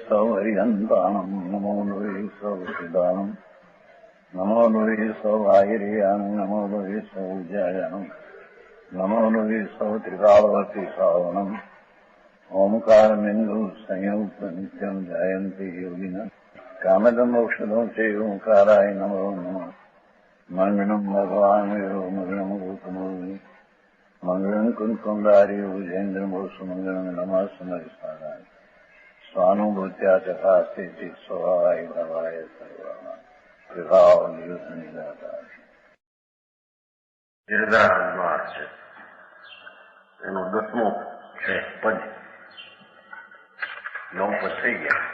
સૌ હરિહંતાણમ નમો લોહી સૌ સિદ્ધાનમ નમો લોહી સૌ આહિર્યાન નમો લોહી સૌ જયાનમ નમો લોહી સૌ ત્રિકાળવતી શ્રાવણમ ઓમકાર બિંદુ સંયુક્ત નિત્યમ જયંતી યોગિના કામદમ ઔષધો છે ઓંકારાય નમો નમઃ મંગળમ ભગવાન વિરો મંગળમ ગૌતમોની મંગળમ કુંકુંડારી ભુજેન્દ્રમોસુ મંગળમ નમઃ સમયસારાય સ્વાનુભૂત્યા ચકાસ્તે સ્વભાવાય ભવાય સર્વા વિભાવ નિયુત નિરાકાર નિર્ધાર છે એનું 10મું છે પદ 9 પદ થઈ ગયા.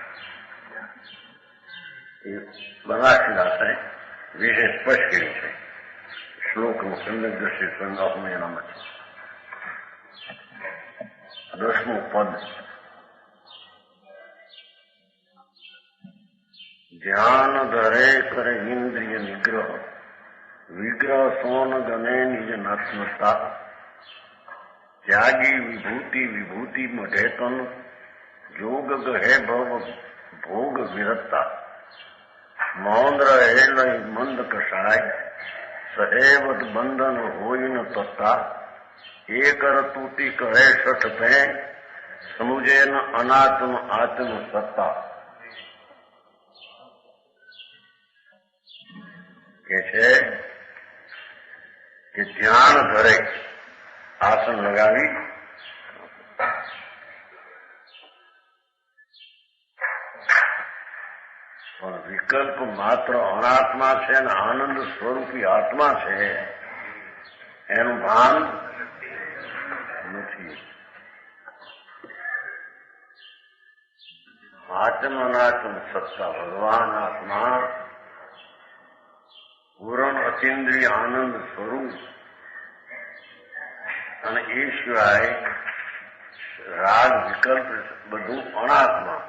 એ બનાસીદાસે વિશે સ્પષ્ટ કર્યું છે. શ્લોકનું સમ્યક દ્રષ્ટિ સંગાપમાં એનામાં છે. 10મું પદ ધ્યાન ધરે કરે ઇન્દ્રિય નિગ્રહ વિગ્રહ સોન ગમે નિજ નાત્મતા ત્યાગી વિભૂતિ વિભૂતિ મઢેતન જોગ ગહે ભવ ભોગ વિરતા મૌન રહે લઈ મંદ કષાય સહેવત બંધન હોય ન તતા એ કર તૂટી કહે શઠ પે સમુજે ન અનાત્મ આત્મ સત્તા. કે છે કે ધ્યાન ધરે આસન લગાવી પણ વિકલ્પ માત્ર અનાત્મા છે અને આનંદ સ્વરૂપી આત્મા છે એનું ભાન નથી. આત્મ અનાત્મ સત્તા ભગવાન આત્મા પૂર્ણ અતિન્દ્રિય આનંદ સ્વરૂપ અને એ સિવાય રાગ વિકલ્પ બધું અનાત્મા.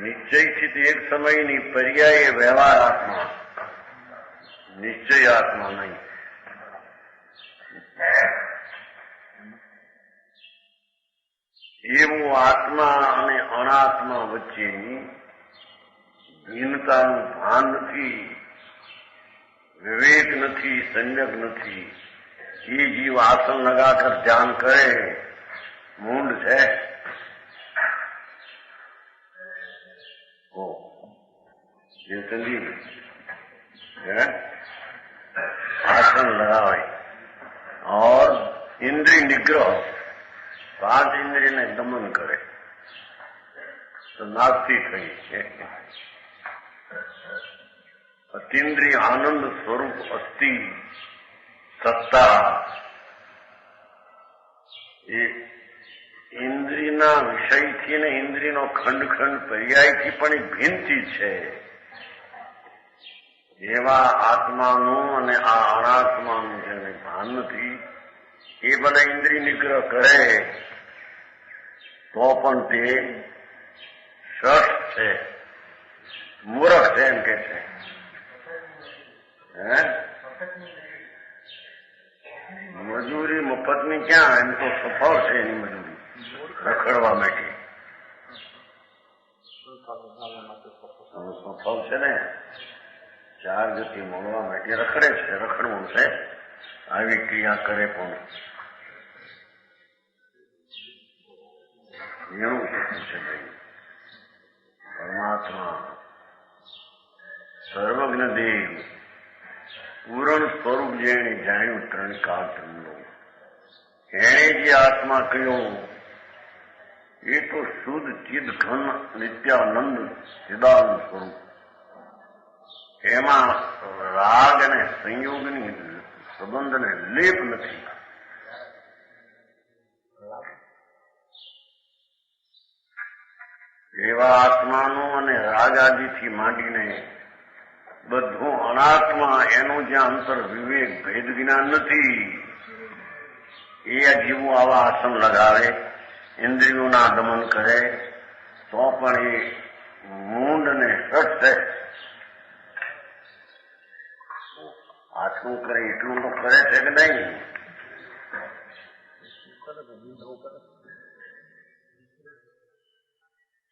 નિશ્ચયથી તે એક સમયની પર્યાય વ્યવહાર આત્મા, નિશ્ચય આત્મા નહીં. એવું આત્મા અને અનાત્મા વચ્ચેની ભિન્નતાનું ભાન નથી, વિવેક નથી, સંજક નથી. એ જીવ આસન લગાકર ધ્યાન કરે મૂંડ છે. आसन लगावे और इंद्रिय निग्रह 5 इंद्रिय ने दमन करे तो नास्ती થઈ છે. અતિન્દ્રિય આનંદ સ્વરૂપ અસ્થિ સત્તા એ ઇન્દ્રિયના વિષયથી ને ઇન્દ્રિયનો ખંડ પર્યાયથી પણ એ ભિન્નથી છે. એવા આત્માનું અને આ અનાત્માનું જેને ભાન નથી એ બધા ઇન્દ્રિય નિગ્રહ કરે તો પણ તે શઠ છે, મૂર્ખ છે એમ કે છે. મજૂરી મફતની ક્યાં, એમ તો સફળ છે એની મજૂરી રખડવા માટે. સફળ છે ને 4 ગતિ મળવા માટે રખડે છે, રખડવું છે. આવી ક્રિયા કરે પણ એવું શક્ય છે નહીં. પરમાત્મા સર્વજ્ઞ દેવ પૂરણ સ્વરૂપ જેણે જાણ્યું 3 કાળ ત્રણનું, એણે જે આત્મા કહ્યો એ તો શુદ્ધ ચિદ ઘન નિત્યાનંદ ચિદાનંદ સ્વરૂપ. એમાં રાગ અને સંયોગની સંબંધને લેપ નથી. એવા આત્માનું અને રાગ આદિથી માંડીને બધું અનાત્મા એનું જ્યાં અંતર વિવેક ભેદ જ્ઞાન નથી. એ જીવો આવા આસન લગાવે, ઇન્દ્રિયોના દમન કરે તો પણ એ મૂંડ ને શઠ છે. આટલું કરે એટલું તો કરે છે કે નહીં?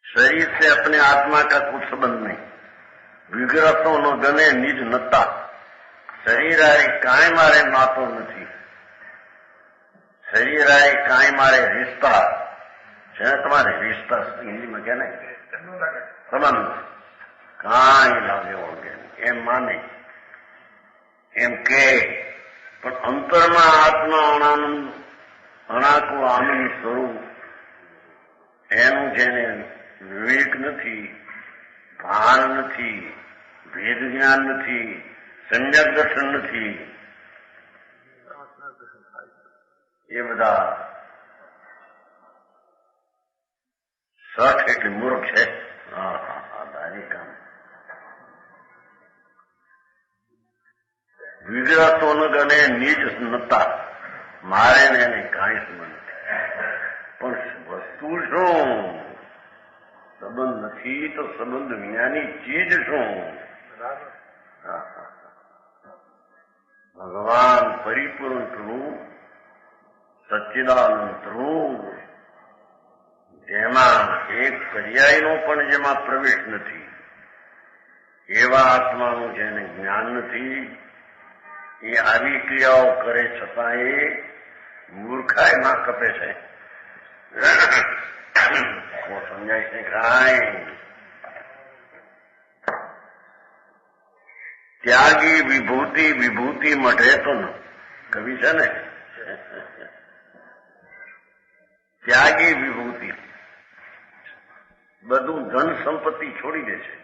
शरीर से अपने आत्मा का कुछ संबंध नहीं। विग्रह नो गने निज नता। शरीर आए कांई मारे नातो नहीं। शरीर आए कांई मारे रिश्ता है। तुम्हारे रिश्ता हिंदी में क्या नहीं संबंध कांई लागे होंगे एम माने एम के पण अंतर में आत्मा आनंद अनाको आनंद स्वरूप एनु जेने विवेक नहीं, भान नहीं, भेद ज्ञान नहीं, सम्यक दर्शन नहीं, ये बधा सठ एटली मूर्ख है। धारी काम विग्रह तो न गणे नीच नता। मारे ने कांई संबंध पण वस्तु शू संबंध नहीं तो संबंध विनानी चीज शू। भगवान परिपूर्ण प्रभु सच्चिदानंद प्रभु જેમાં એક પર્યાયનો પણ જેમાં પ્રવેશ નથી એવા આત્માનું જેને જ્ઞાન નથી એ આવી ક્રિયાઓ કરે છતાં એ મૂર્ખાઈમાં કપે છે। સમજાય છે કાંઈ ત્યાગી વિભૂતિ વિભૂતિ મઢે તો ન કવિ છે ને ત્યાગી વિભૂતિ બધું ધન સંપત્તિ છોડી દે છે,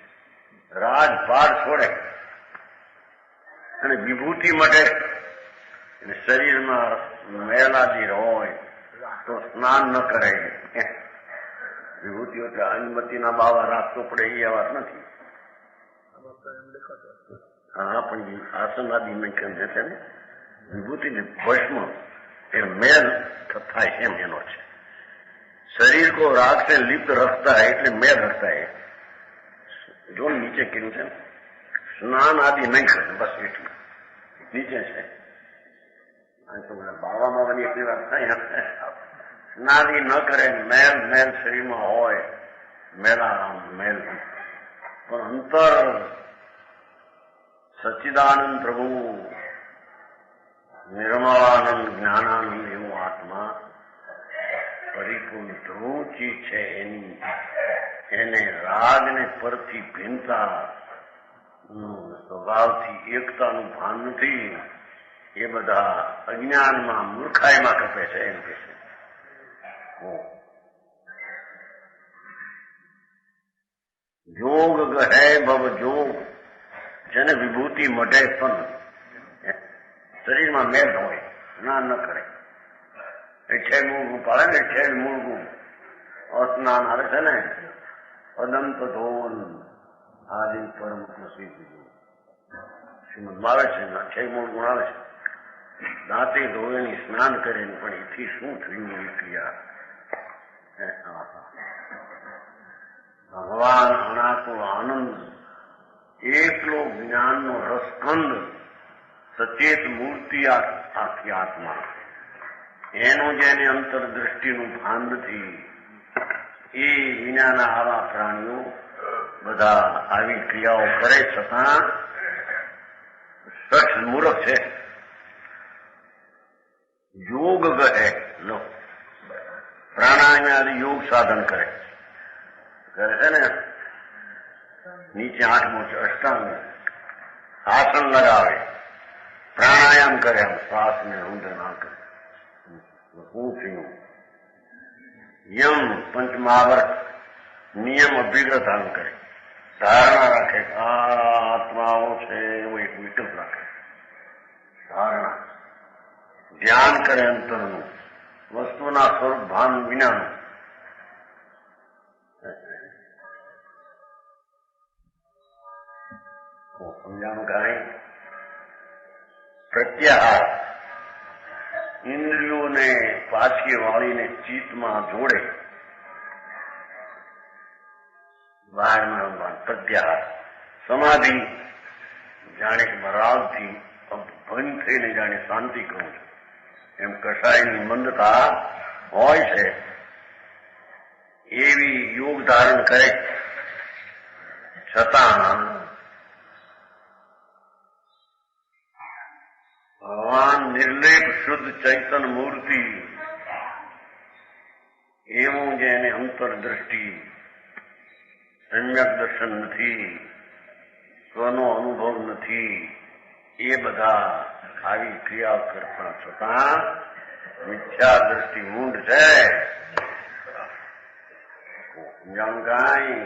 રાજભાર છોડે અને વિભૂતિ માટે શરીરમાં મેલાદી હોય તો સ્નાન ન કરે। વિભૂતિ એટલે અનુમતિના બાવા રાખતો પડે એ વાત નથી। હા પણ આસન આદિ મેં કેમ છે ને વિભૂતિને ભસ્મ એ મેલ થાય એમ એનો છે। शरीर को राग से लिप्त रखता है એટલે મેલ रखता है। जो नीचे किन છે स्नान आदि नहीं करे बस એટલું નીચે છે। બાવામાં બની એટલી વાત નહીં। સ્નાન ન કરે મેલ મેલ શરીરમાં હોય મેલારામ મેલ પણ અંતર સચ્ચિદાનંદ પ્રભુ નિર્મળાનંદ જ્ઞાનાનંદ એવું આત્મા પરિપૂર્ણ ધ્રુવ ચીજ છે। એને રાગ ને પરથી ભિન્નતા સ્વભાવથી એકતાનું ભાન નથી। એ બધા અજ્ઞાનમાં મૂર્ખાઈમાં કપે છે એમ કે છે। જોગ ગહે ભવ જોગ જેને વિભૂતિ મઢે પણ શરીરમાં મેલ હોય સ્નાન ન કરે છેડ મૂળગું પાડે ને છેડ મૂળગું સ્નાન આવે છે ને અદંત ધોવન આદિ પરમ શ્રીમદમાં આવે છે છેડ મૂળગુણ આવે છે। દાંતે ધોવેની સ્નાન કરે પણ એથી શું થયું એ ક્રિયા ભગવાન અનાકો આનંદ એકલો જ્ઞાનનો રસકંદ સચેત મૂર્તિ આખી આત્મા એનું જેને અંતરદ્રષ્ટિનું ભાન નથી એ વિનાના આવા પ્રાણીઓ બધા આવી ક્રિયાઓ કરે છતાં સઠ મૂર્ખ છે। યોગ ગહે લો પ્રાણાયામ આદિ યોગ સાધન કરે છે ને નીચે આઠમો છે અષ્ટાંગ આસન લગાવે પ્રાણાયામ કરે આમ શ્વાસને ઊંધે ના કરે યમ પંચમહાવર્ત નિયમ અભિગ્રહ ધારણ કરે ધારણા રાખે આ આત્માઓ છે એવો એક વિકલ્પ રાખે ધારણા ધ્યાન કરે અંતરનું વસ્તુના સ્વરૂપ ભાન વિનાનું સમજાણું કાંઈ પ્રત્યાહાર ઇન્દ્રિયોને પાછી વાળીને ચિત્તમાં જોડે બહારમાં પ્રત્યાહાર સમાધિ જાણે કે રાગથી ભંગ થઈને જાણે શાંતિ કરું છું એમ કસાયની મંદતા હોય છે એવી યોગ ધારણ કરે છતાં ભગવાન નિર્લેપ શુદ્ધ ચૈતન મૂર્તિ એવું જેને અંતરદ્રષ્ટિ સમ્યક દર્શન નથી, સ્વનો અનુભવ નથી, એ બધા આવી ક્રિયા કરતા છતાં મિથ્યા દ્રષ્ટિ મૂંઢ છે. કાંઈ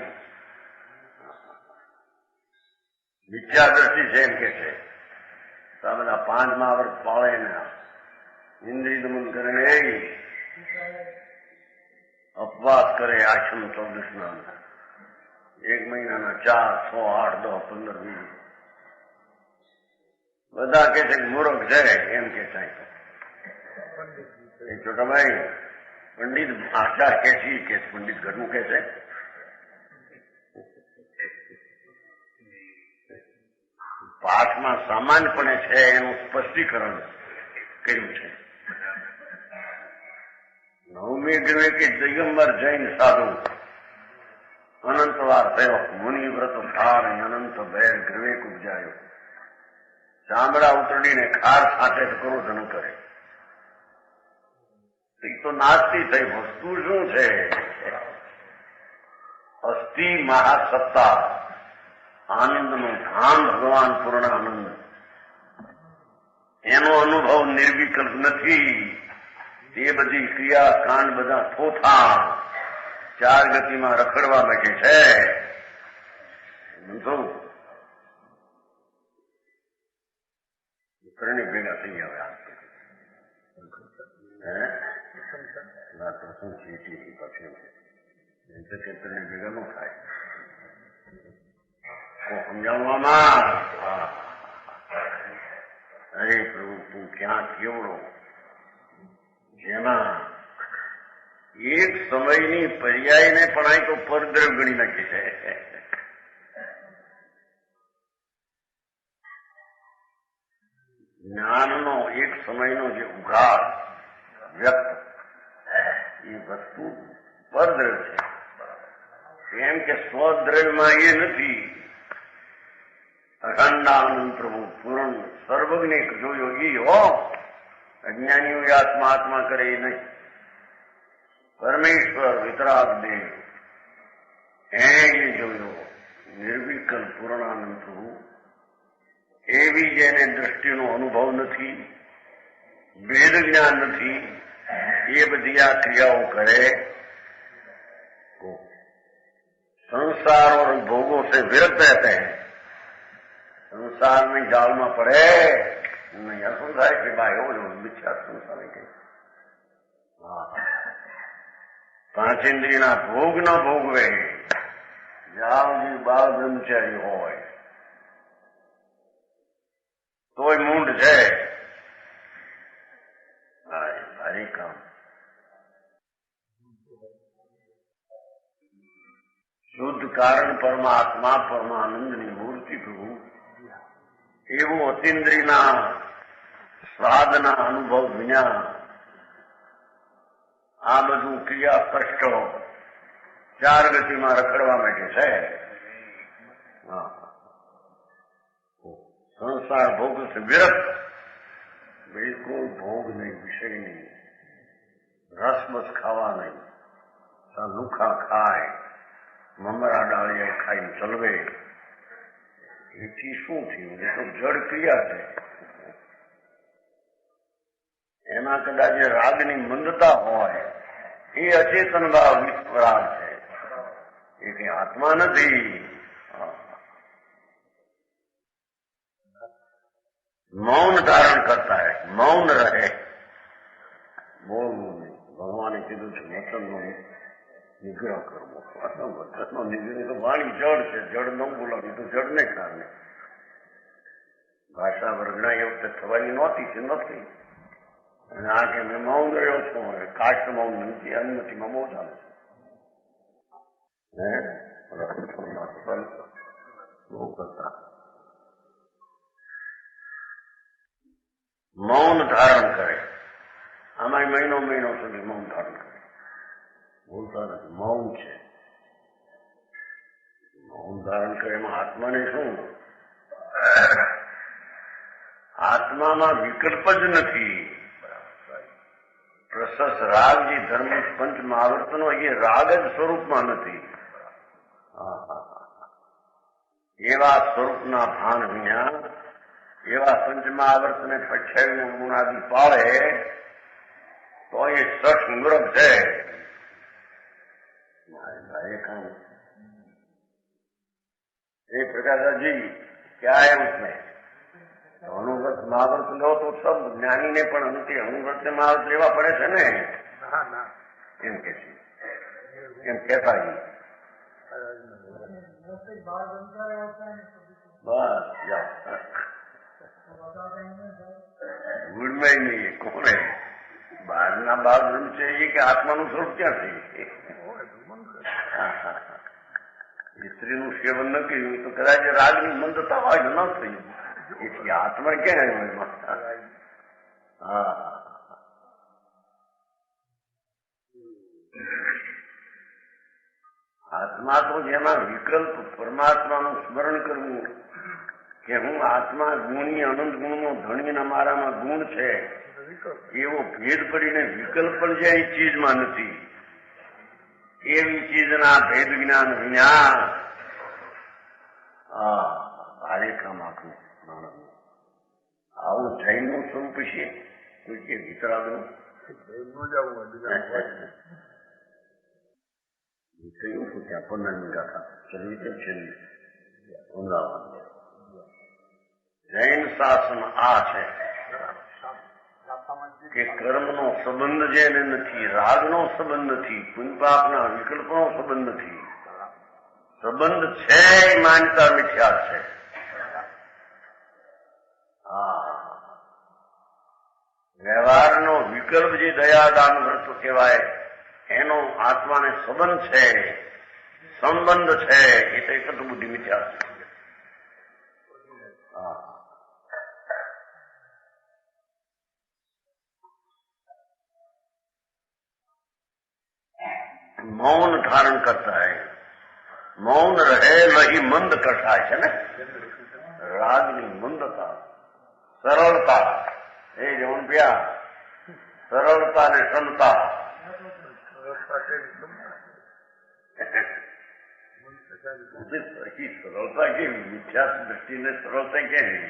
મિથ્યા દ્રષ્ટિ છે એમ કે છે. તો બધા 5મા વર્ષ પાળે ને ઇન્દ્રિય દમન કરીને અપવાસ કરે આશ્રમ 14 1 મહિનાના 4, 6, 8, 10, 15, 20 બધા કે છે કે મૂર્ખ છે એમ કે સાહેબ. છોટાભાઈ પંડિત આચાર કે છે પંડિત ઘરનું કે છે. પાઠમાં સામાન્યપણે છે એનું સ્પષ્ટીકરણ કર્યું છે. 9મી ગ્રહે કે દિગંબર જૈન સાધુ અનંતવાર થયો, મુનિવ્રત ભાર અનંત ભેર ગ્રહે ઉપજાયો. ચામડા ઉતરડીને ખાર છાંટે તો ક્રોધ ન કરે. એ તો નાસ્તી થઈ. વસ્તુ શું છે? અસ્થિ મહાસત્તા આનંદનું ધામ ભગવાન પૂર્ણ આનંદ. એનો અનુભવ નિર્વિકલ્પ નથી. એ બધી ક્રિયા કાંડ બધા થોથા 4 ગતિમાં રખડવા માટે છે. કરણી ભેગા થઈ આવ્યા. પ્રસંગ ચીટી પછી ભેગા ન થાય. સમજાવવામાં અરે પ્રભુ તું ક્યાં કેવડો, જેમાં એક સમયની પર્યાયને પણ અહીં તો પરદ્રવ ગણી નાખી છે. જ્ઞાનનો એક સમયનો જે ઉઘાડ વ્યક્ત એ વસ્તુ પરદ્રવ છે. કેમ કે સ્વદ્રવ્યમાં એ નથી. અખંડાનંદ પ્રભુ પૂર્ણ સર્વજ્ઞ જોયો એ હો. અજ્ઞાનીઓ આત્મા આત્મા કરે એ નહીં. પરમેશ્વર વિતરાગ દેવ એને જોયો નિર્વિકલ્પ પૂર્ણાનંદ પ્રભુ. એવી જેને દ્રષ્ટિનો અનુભવ નથી, વેદ જ્ઞાન નથી, એ બધી આ ક્રિયાઓ કરે. संसार और भोगों से विरत रहते हैं. संसार में जाल में पड़े नहीं. શું થાય કે ભાઈ એવો મિથ્યા સંસાર કે 5 ઇન્દ્રિયના ભોગ ન ભોગવે. જાવજી બાળ બ્રહ્મચારી હોય તોય મૂંઢ છે. ભારી કામ. શુદ્ધ કારણ પરમાત્મા પરમાનંદની મૂર્તિ પ્રભુ એવું અતિન્દ્રિયના સ્વાદના અનુભવ વિના આ બધું ક્રિયા કષ્ટો 4 ગતિમાં રખડવા માટે છે. સંસાર ભોગ से विरत. બિલકુલ ભોગ નહીં, વિષય નહીં, રસ બસ ખાવા નહીં. લુખા ખાય, મમરા ડાળિયા ખાઈને ચલવે. એથી શું થયું? એ તો જડ ક્રિયા છે. એમાં કદાચ રાગની મંદતા હોય એ અચેતન રાગ છે. એ કઈ આત્મા નથી. મૌન ધારણ કરતા હે, મૌન રહે, બોલવું નહીં. ભગવાને કીધું છે વચનનો નિગ્રહ કરવો. વચનનો નિગ્રહ તો વાણી જડ છે. જડ ન બોલાવી તો જડને કારણે ભાષા વર્ગણા એ વખતે થવાની નહોતી કે નથી. અને આ કે મેં મૌન રહ્યો છું. કાષ્ટ મૌન નથી, અનુમતિમાં બહુ ચાલે છે. બહુ કરતા મૌન ધારણ કરે. આમાં મહિનો સુધી મૌન ધારણ કરે. બોલતા નથી, મૌન છે. મૌન ધારણ કરે એમાં આત્માને શું? આત્મામાં વિકલ્પ જ નથી. પ્રશસ્ત રાગ જે ધર્મ પંચ મહાવર્તનો એ રાગ જ સ્વરૂપમાં નથી. એવા સ્વરૂપના ભાન વિના એવા પંચમહાવર્તને ફઠ્યાવીનું ગુણાદિ પાળે તો એ સઠ છે. एक प्रकार का जी क्या है उसमें? तो अणुव्रत महाव्रत लो तो सब ज्ञानी ने पण अंते अणुव्रत ने महाव्रत लेवा पड़े छे ने एम के छे एम कहता जी बस जा गुड़ में ही नहीं है. कौन है બહારના બાર છે એ કે આત્માનું સ્વરૂપ ક્યાં થઈ? સ્ત્રીનું સેવન ન કર્યું તો કદાચ રાગની મંદતા હોય ન થઈ. એટલે આત્મા ક્યાં આવ્યો એમાં? આત્મા તો જેમાં વિકલ્પ પરમાત્માનું સ્મરણ કરવું કે હું આત્મા ગુણી અનંત ગુણનો ધણી મારામાં ગુણ છે એવો ભેદ પડીને વિકલ્પ પણ જે ચીજમાં નથી. એવી ચીજના ભેદ જ્ઞાન વિના ભારે કામ આખું આવું જૈનનું સ્વરૂપ છે. કોઈ કે વિતરાગનું કહ્યું છું ત્યાં પંદરની ગાથા ચલવી છે છેલ્લી વૃંદાવન. જૈન શાસન આ છે કે કર્મનો સંબંધ જેને નથી, રાગનો સંબંધ નથી, પુણ્યપાપના વિકલ્પનો સંબંધ નથી. સંબંધ છે એ માન્યતા મિથ્યા છે. વ્યવહારનો વિકલ્પ જે દયા દાન વ્રત કહેવાય એનો આત્માને સંબંધ છે, સંબંધ છે એ તો એક જ બુદ્ધિ મિથ્યા છે. મૌન ધારણ કરતા હૈ, મૌન રહે વહી મંદ કઠાય છે ને. રાગની મંદતા, સરળતા એ જવન પ્યા સરળતા ને ક્ષમતા. સરળતા કેવી? મિથ્યા દ્રષ્ટિને સરળતા કેવી?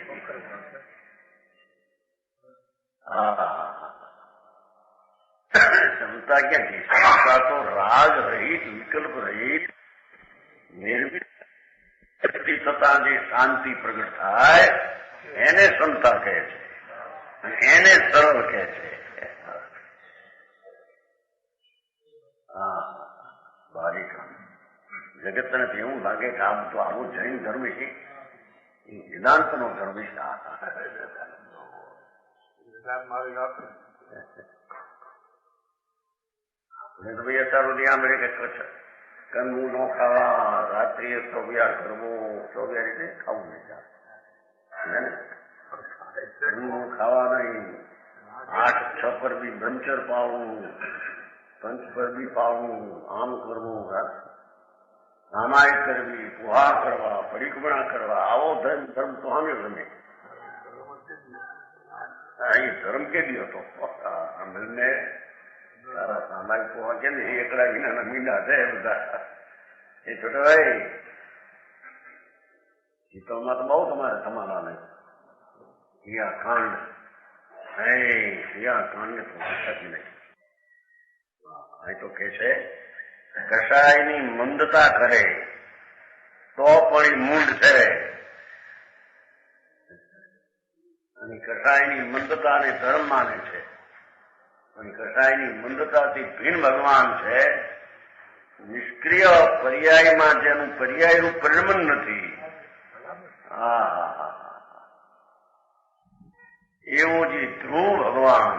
ક્ષમતા ક્યાંથી? ક્ષમતા તો રાગ રહિત, વિકલ્પ રહિત, નિર્મિત થતા જે શાંતિ પ્રગટ થાય એને ક્ષમતા કહે છે અને એને સરળ કહે છે. ભારી કામ. જગતને એવું લાગે કે આમ તો આવો જૈન ધર્મ છે, એ વેદાંતનો ધર્મ છે. તો ભાઈ અત્યાર સુધી આમ કે કંદમૂળ ન ખાવા, રાત્રિએ ચોવિયાર કરવું, ચોવિયાર એટલે ખાવું નહીં, કંદમૂળ ખાવા નહીં, 8-6 પર બી બ્રહ્મચર પાવવું, પંચ પર બી પાવવું, આમ કરવું, રામાયણ કરવી, પુહાર કરવા, પરિક્રમણા કરવા, આવો ધર્મ તો અમે ગમે. એ ધર્મ કેવી હતો? અમને તારા સામાયિક પોવા કે ને એકડા વિનાના મીંડા છે બધા. એ છોટા ભાઈ શીતળમાં તો બહુ તમારા ને કાંડ કાંડ ને થતી નહીં. અહીં તો કે છે કષાયની મંદતા કરે તો પણ એ મૂંડ છે, અને કષાયની મંદતાને ધર્મ માને છે, અને કષાયની મંદતાથી ભીન ભગવાન છે. નિષ્ક્રિય પર્યાયમાં જેનું પર્યાયનું પરિણમન નથી, એવો જે ધ્રુવ ભગવાન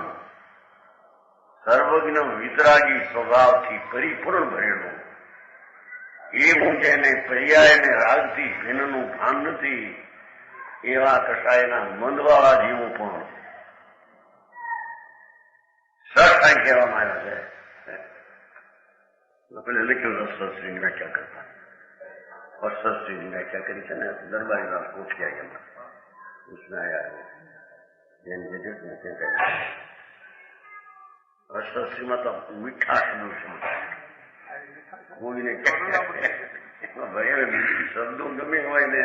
સર્વજ્ઞ વિતરાગી સ્વભાવથી પરિપૂર્ણ ભરેલું, એવું જેને પર્યાયને રાગથી ભીનનું ભાન નથી, એવા કષાયના મંદવાળા જીવો પણ સઠ કહેવામાં આવ્યા છે. पहले लिखियो रसश्रीની વ્યાખ્યા કરતા રસશ્રીની વ્યાખ્યા કરી છે ને દરબારીલાલ કોઠિયા उसमें आया है जैन जगत में रसश्री मतलब मीठा शब्द कोई ने भाई शब्दों गमे હોય ને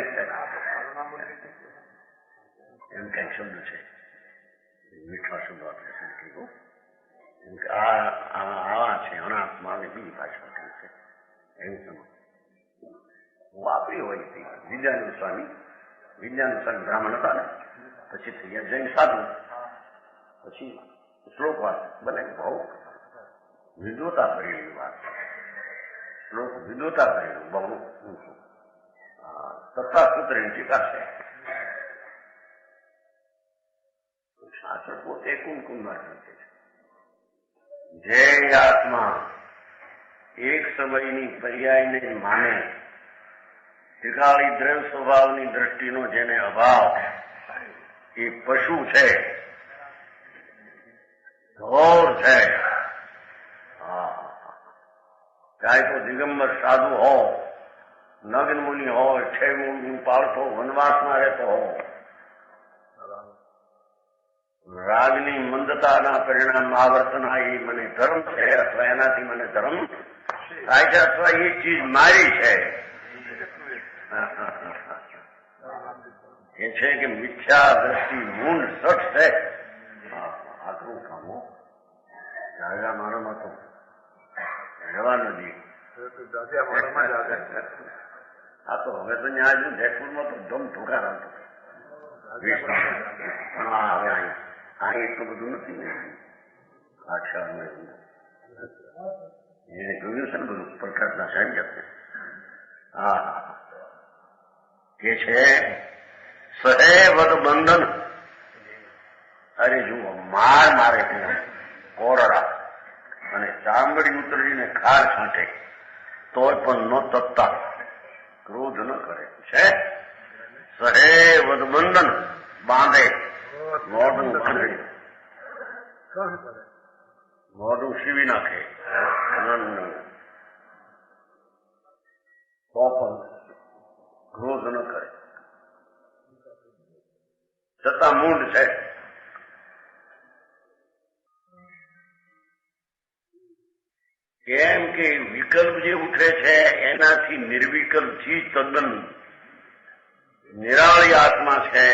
એમ કઈ શબ્દ છે મીઠા શબ્દ આપણે કીધું આવા છે અનાત્માની બીજી ભાષા કહે છે એવી સમજ વાપરી હોય હતી વિદ્યાનંદ સ્વામી બ્રાહ્મણ હતા ને પછી થઈ ગયા જૈન સાધુ પછી શ્લોક વાત બને બહુ વિદ્વતા કરેલી વાત શ્લોક વિદ્વતા કરેલું બહુ ઊંચું તથા સૂત્રની ટીકા છે શાસ્ત્ર પોતે કુમકુમમાં છે જે આત્મા એક સમયની પર્યાયને માને ત્રિકાળી દ્રવ્ય સ્વભાવની દ્રષ્ટિનો જેને અભાવ એ પશુ છે, ઘોર છે. ચાહે તો દિગંબર સાધુ હો, નગ્ન મુનિ હોય, 6 મૂળ પાળતો વનવાસમાં રહેતો હો, રાગની મંદતાના પરિણામ આવર્તના એ મને ધર્મ છે અથવા એનાથી મને ધર્મ થાય છે અથવા એ ચીજ મારી છે એ છે કે મિથ્યા દ્રષ્ટિ મૂળ સઠ છે. આકરું કામો જાગા મારામાં તો રહેવા નથી. આ તો હવે તો ત્યાં જ જયપુરમાં તો ધમ ઠોકારા હતો પણ હવે અહીં એટલું બધું નથી ને આક્ષામાં એને જોયું છે ને બધું પ્રકાશના સાહિત્ય. હા કે છે સહેવદ બંધન. અરે જુઓ માર મારે કોરડા અને ચામડી ઉતરીને ખાર છાંટે તોય પણ ન તત્તા, ક્રોધ ન કરે છે. સહેવદ બંધન બાંધે, મોઢું બાંધે, મોઢું સીવી નાખે તો પણ ક્રોધ ન કરે, છતાં મૂંઢ છે. કેમ કે વિકલ્પ જે ઉઠે છે એનાથી નિર્વિકલ્પથી તદ્દન નિરાળી આત્મા છે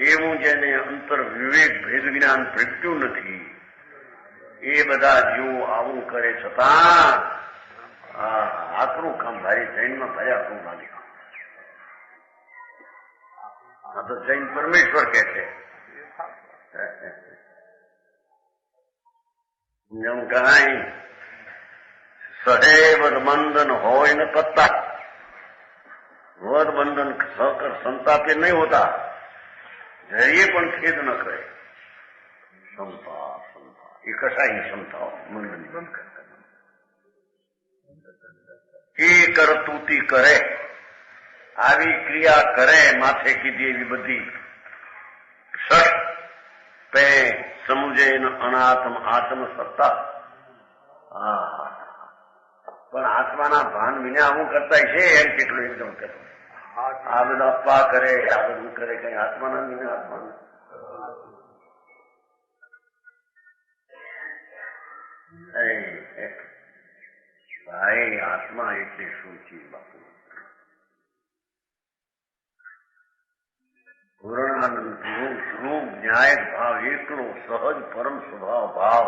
એવું જેને અંતર વિવેક ભેદ જ્ઞાન પ્રગટ્યું નથી એ બધા જીવો આવું કરે છતાં આકરું કામ ભાઈ જૈનમાં ભાઈ આકરું લાગે. આ તો જૈન પરમેશ્વર કે છે જેમ કહાય સહેવદ બંધન હોય ન પત્તા. વદ બંધન સહકર સંતાપે નહીં હોતા, જરીએ પણ ખેદ ન કરે. ક્ષમતા એ કશાયની ક્ષમતાઓ મંદની એ કરતૂતી કરે, આવી ક્રિયા કરે માથે કીધી એવી બધી ષટ પે સમુજેન અનાત્મ આત્મ સત્તા. પણ આત્માના ભાન વિના આવું કરતા છે એમ કેટલું એકદમ કહેતો. આ બધા અપા કરે, આ બધું કરે, કઈ આત્માના વિના આત્માના ભાઈ આત્મા એટલે શું છે બાપુ? પૂર્ણાનંદ રૂપ ન્યાયક ભાવ એકલો સહજ પરમ સ્વભાવ ભાવ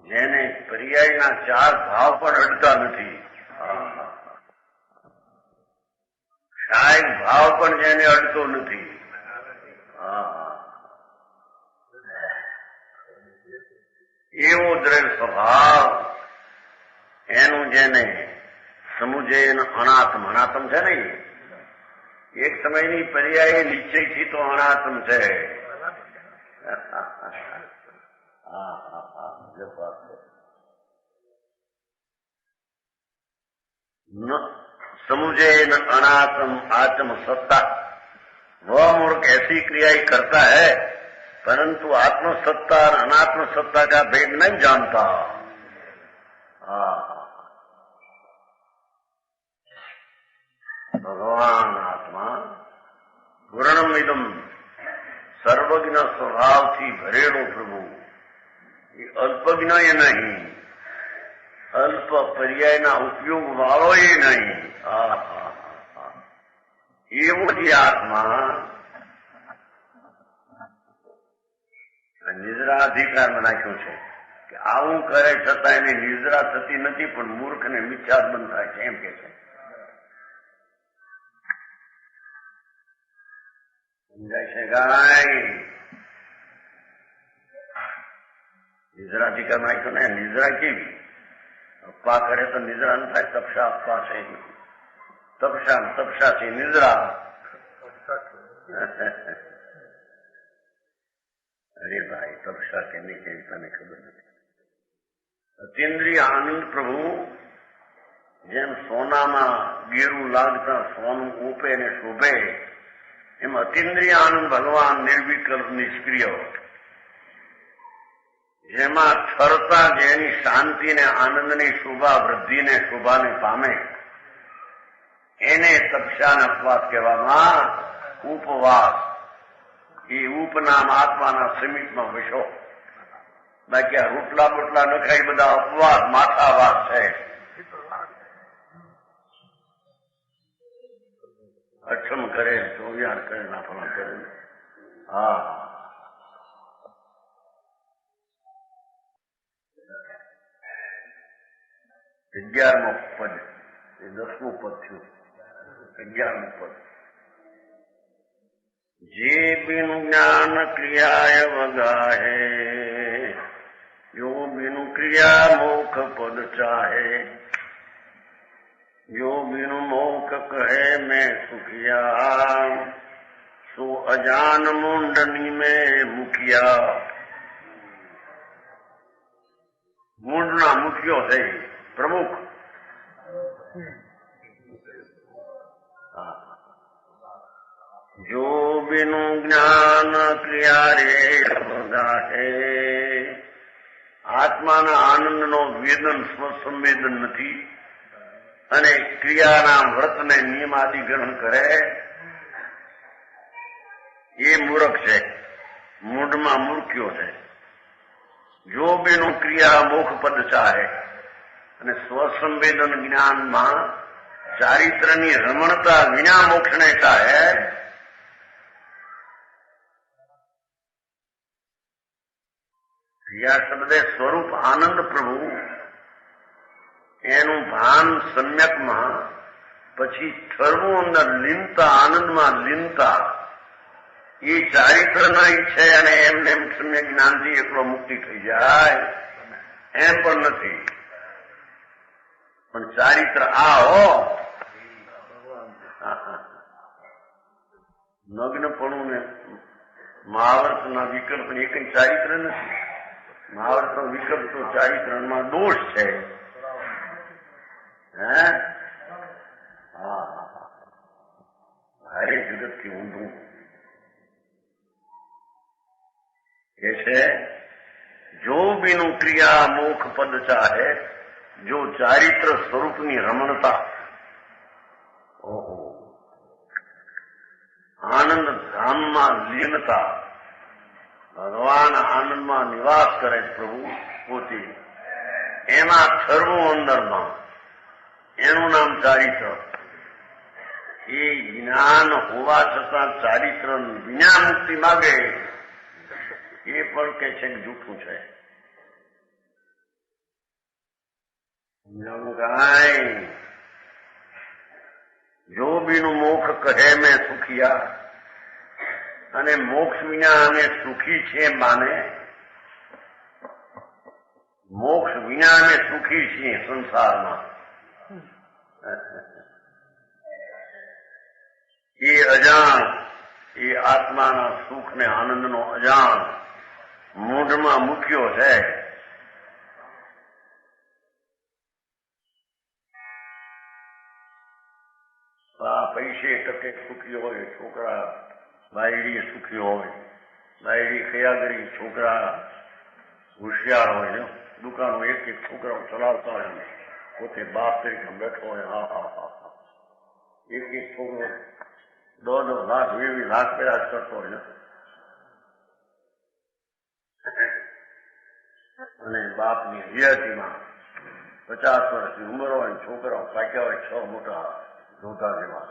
જેને પર્યાયના 4 ભાવ પણ અડતા નથી. ક્ષાયક ભાવ પણ જેને અડતો નથી. એવો દ્રવ્ય સ્વભાવ એનું જેને સમુજેન અનાત્મ, અનાત્મ છે ને એક સમયની પર્યાય નિશ્ચયથી તો અનાત્મ છે. समझे न अनात्म आत्म सत्ता. वह मूर्ख ऐसी क्रियाएं करता है परंतु आत्म सत्ता और अनात्म सत्ता का भेद नहीं जानता. ભગવાન આત્મા પૂર્ણમિદમ સર્વજ્ઞ સ્વભાવથી ભરેલો પ્રભુ એ અલ્પજ્ઞ એ નહીં, અલ્પ પર્યાયના ઉપયોગ વાળો એ નહીં. એવો જ આત્મા નિદ્રા અધિકારમાં નાખ્યો છે કે આવું કરે છતાં એને નિદ્રા થતી નથી, પણ મૂર્ખને મિથ્યાત્મન થાય છે એમ કે છે. સમજાય છે ગાય? નિદ્રા અધિકારમાં નાખ્યો ને. નિદ્રા કેવી? અપ્પા કરે તો નિદ્રા ન થાય. તપસા અપ્પા છે, તપસા છે નિદ્રા. અરે ભાઈ, તપસા કે નહીં કે તને ખબર નથી. અતિન્દ્રિય આનંદ પ્રભુ જેમ સોનામાં ગેરું લાગતા સોનું ઉપે ને શોભે, એમ અતિન્દ્રિય આનંદ ભગવાન નિર્વિકલ્પ નિષ્ક્રિય, જેમાં ઠરતા જેની શાંતિને આનંદની શોભા વૃદ્ધિને શોભાને પામે એને તપસ્યાના ઉપવાસ કહેવામાં. ઉપવાસ એ ઉપનામ આત્માના સમીપમાં વશો. બાકી આ રોટલા બોટલા ન ખાઈ બધા અપવાસ માથાવાસ છે. અક્ષમ કરે, ચોવ્યાર કરે, નાફલા કરે. હા, 11મો પદ એ 10મું પદ થયું. 11મું પદ. જે બિનુ જ્ઞાન ક્રિયાય વગાહે, જો બિનુ ક્રિયા મોખ પદ ચાહે, જો બિનુ મોખ કહે મેં સુખિયા, સો અજાન મુંડની મેં મુખિયા. મૂંડના મુખ્યો થઈ પ્રમુખ. જો બિનુ જ્ઞાન ક્રિયા રે વગાહે, આત્માના આનંદનો વેદન સ્વસંવેદન નથી અને ક્રિયાના વ્રતને નિયમાદિ ગ્રહણ કરે એ મૂર્ખ છે, મૂઢમાં મૂર્ખ્યો છે. જો બેનું ક્રિયા મોક્ષ પદ ચાહે અને સ્વસંવેદન જ્ઞાનમાં ચારિત્રની રમણતા વિના મોક્ષને ચાહે, ક્રિયા શબ્દે સ્વરૂપ આનંદ પ્રભુ એનું ભાન સમ્યકમાં, પછી ઠરવું અંદર લીનતા, આનંદમાં લીનતા, એ ચારિત્રના ઈચ્છે અને એમને એમ સમ્યક જ્ઞાનથી એકલો મુક્તિ થઈ જાય એમ પણ નથી. પણ ચારિત્ર આ હો, નગ્નપણું ને મહાવર્તના વિકલ્પ એ કઈ ચારિત્ર નથી. મહાવર્તનો વિકલ્પ તો ચારિત્રમાં દોષ છે. હે હા, ભારે જગતથી ઊંધું કે છે. જો બીનું ક્રિયા મોખ પદ ચાહે, જો ચારિત્ર સ્વરૂપની રમણતા, ઓહો, આનંદ ધામમાં લીનતા, ભગવાન આનંદમાં નિવાસ કરે પ્રભુ પોતે, એમાં ઠરવું અંદરમાં, એનું નામ ચારિત્ર. એ જ્ઞાન હોવા છતાં ચારિત્ર વિના મુક્તિ માગે એ પણ કે છે કે જૂઠું છે. કાંઈ જો બીનું મોક્ષ કહે મેં સુખિયા, અને મોક્ષ વિના અમે સુખી છે માને, મોક્ષ વિના અમે સુખી છીએ સંસારમાં, એ અજાણ, એ આત્માના સુખ ને આનંદનો અજાણ મૂઢમાં મૂક્યો છે. પૈસે ટકે સુખી હોય છોકરા, બાયડી સુખી હોય, બાયડી ખયાગરી, છોકરા હોશિયાર હોય, દુકાનો એક એક છોકરાઓ ચલાવતા હોય, પોતે બાપ તરીકે બેઠો હોય. હા હા હા, એક છોકરો 2-2 લાખ 20 લાખ પેલા કરતો રહ્યો અને બાપની હયાતીમાં 50 વર્ષની ઉંમર હોય, છોકરાઓ પાક્યા હોય 6 મોટા ધોતા જેવા.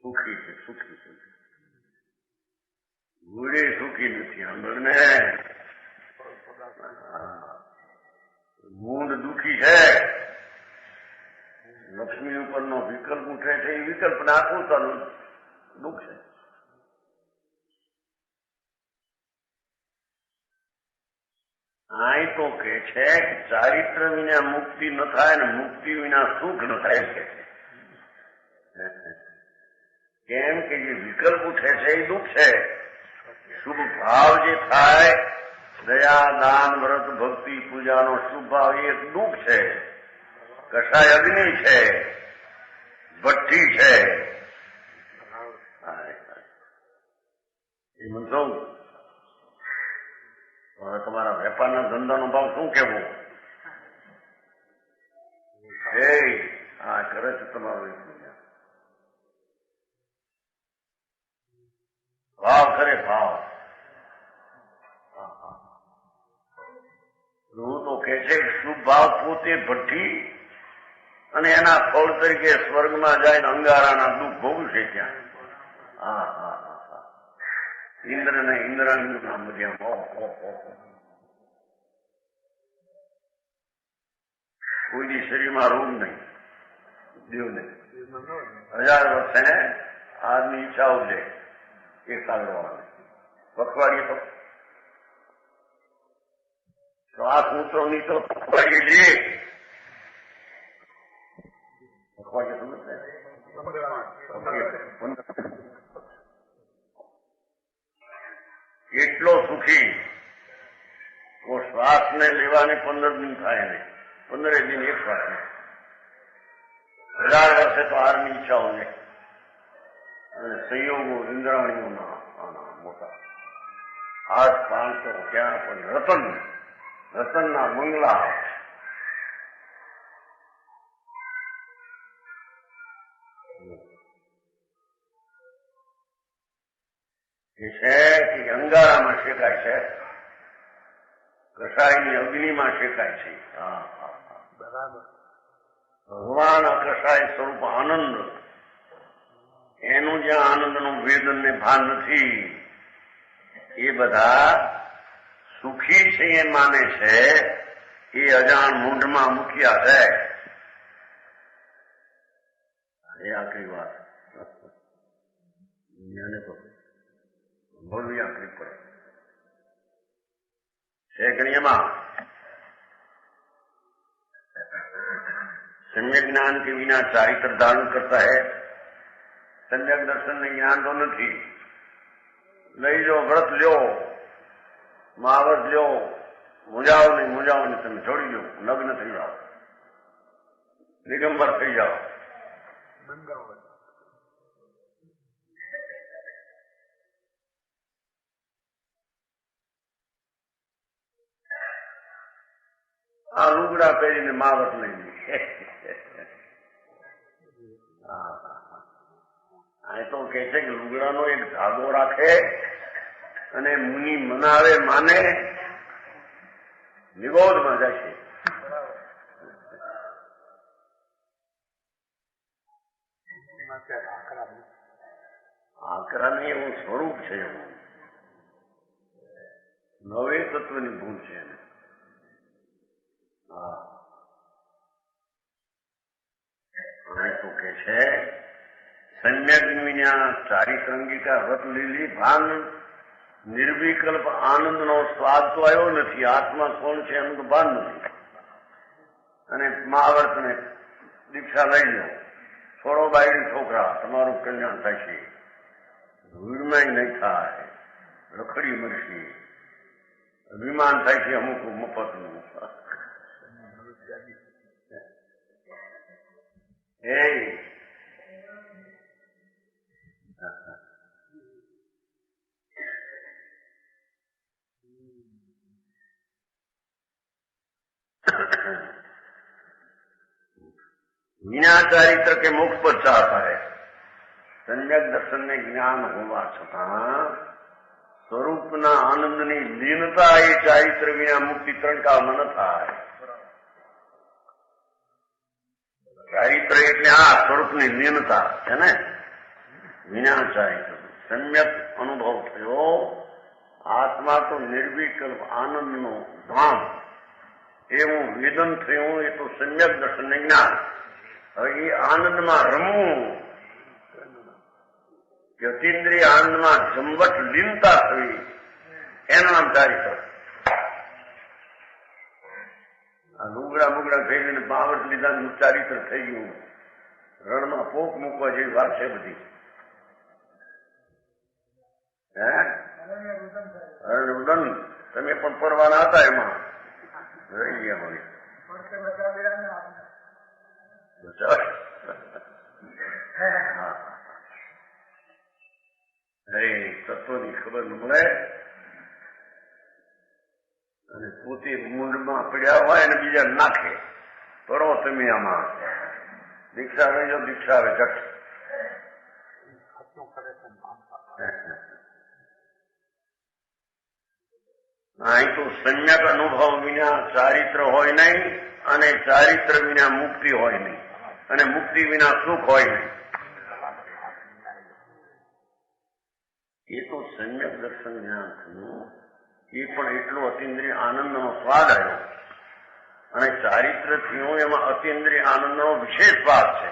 સુખી છે, સુખી છે. ગુડે સુખી નથી. સાંભળને, ગુંડ દુઃખી છે. લક્ષ્મી ઉપરનો વિકલ્પ ઉઠે છે, એ વિકલ્પને આકૃતાનું દુઃખ છે. અહીં તો કે છે કે ચારિત્ર વિના મુક્તિ ન થાય ને મુક્તિ વિના સુખ ન થાય કે છે. કેમ કે જે વિકલ્પ ઉઠે છે એ દુઃખ છે. શુભ ભાવ જે થાય, દયા દાન વ્રત ભક્તિ પૂજાનો શુભ ભાવ એ દુઃખ છે. કસાય અગ્નિ છે, ભઠ્ઠી છે. એ મને કહું હવે તમારા વેપારના ધંધાનો ભાવ શું કેવો? આ કરે છે તમારો ભાવ કરે ભાવ. હું તો કે છે શુભ ભાવ પોતે ભઠ્ઠી અને એના ફળ તરીકે સ્વર્ગમાં જાય ને અંગારાના દુઃખ ભોગવશે ત્યાં. ઇન્દ્ર ને ઇન્દ્રાણીનું નામ બધ્યા. કોઈની શરીરમાં રોગ નહીં, દેવને 1000 વર્ષે આજની ઈચ્છા ઉજે એક સાગરવાની પખવાડીએ તો શ્વાસ ઊંચો નીચો પખવાડીએ લઈએ. પખવાડીએ સમજ એટલો સુખી તો શ્વાસને લેવાને 15 દિન થાય ને 15 દિન એક શ્વાસ ને 1000 વર્ષે તો હારની ઈચ્છાઓ ને અને સંયોગો ઇન્દ્રાણીઓના મોટા હાથ પાંચસો ક્યાં પણ રતનના મંગલા. એ છે કે અંગારામાં શેકાય છે, કસાયની અગ્નિમાં શેકાય છે. બરાબર. ભગવાન કસાય સ્વરૂપ આનંદ, એનું જ્યાં આનંદનું વેદન ને ભાન નથી, એ બધા સુખી છે એ માને છે. એ અજાણ મૂંઢમાં મૂક્યા છે. એ આખરી વાત તો બોલવી આખરી પડે છે. ગણીયમાં सम्यक ज्ञान के बिना चारित्र धारण करता है. सम्यक दर्शन ने ज्ञान तो नहीं. लई लो, व्रत लो, महावत लो, मुजाओ नहीं તમે છોડી દો, નગ્ન થઈ જાઓ, દિગંબર થઈ જાઓ. આ લુગડા પહેરીને માવત નહીં. આ તો કે છે કે લુગડાનો એક ધાગો રાખે અને મુનિ મનાવે માને નિગોદમાં જશે. આકરાને એવું સ્વરૂપ છે, એવું નવે તત્વની ભૂલ છે. તો કે છે સમ્યક વિના ચારિત્રંગિકા વ્રત લીલી ભાન નિર્વિકલ્પ આનંદનો સ્વાદ તો આવ્યો નથી. આત્મા કોણ છે એનું તો ભાન નથી. અને મહાવર્તને દીક્ષા લઈ લો, છોડો બાયડી છોકરા, તમારું કલ્યાણ થશે. વીરમાય નહીં થાય, રખડી મરશે, વિમાન થાય છે અમુક મફતનું. વિના ચારિત્ર કે મોક્ષ પર ચાહતા है। सम्यक दर्शन ने ज्ञान होवा छतां સ્વરૂપના આનંદની લીનતા એ ચારિત્ર વિના મુક્તિ ત્રણકામાં ન થાય। ચારિત્ર એટલે આ સ્વરૂપની લીનતા છે ને, વિના ચારિત્ર સમ્યક અનુભવ થયો। આત્મા તો નિર્વિકલ્પ આનંદનો ધામ એવું નિદન થયું, એ તો સમ્યક દર્શન જ્ઞાન। હવે એ આનંદમાં રમવું કે અતિન્દ્રિય આનંદમાં જમવટ લીનતા થવી, એનું નામ ચારિત્ર। આ લુગડા બુગડા ફેરીને બાવટ લીધા ચારિત્ર થઈ ગયું। રણમાં પોક મૂકવા જેવી વાત છે બધી। રુદન તમે પણ પરવાના હતા, એમાં રહી ગયા હોય। અરે તત્વની ખબર ન મળે અને પોતે મૂંઢમાં પડ્યા હોય અને બીજા નાખે, કરો તમે આમાં દીક્ષા આવે જો દીક્ષા આવે જટ। અહીં તો સમ્યક અનુભવ વિના ચારિત્ર હોય નહીં, અને ચારિત્ર વિના મુક્તિ હોય નહીં, અને મુક્તિ વિના સુખ હોય નહીં। એ તો સમ્યક દર્શન જ્ઞાન થયું, એ પણ એટલો અતિન્દ્રિય આનંદનો સ્વાદ આવ્યો, અને ચારિત્ર થયું એમાં અતિન્દ્રિય આનંદનો વિશેષ સ્વાદ છે,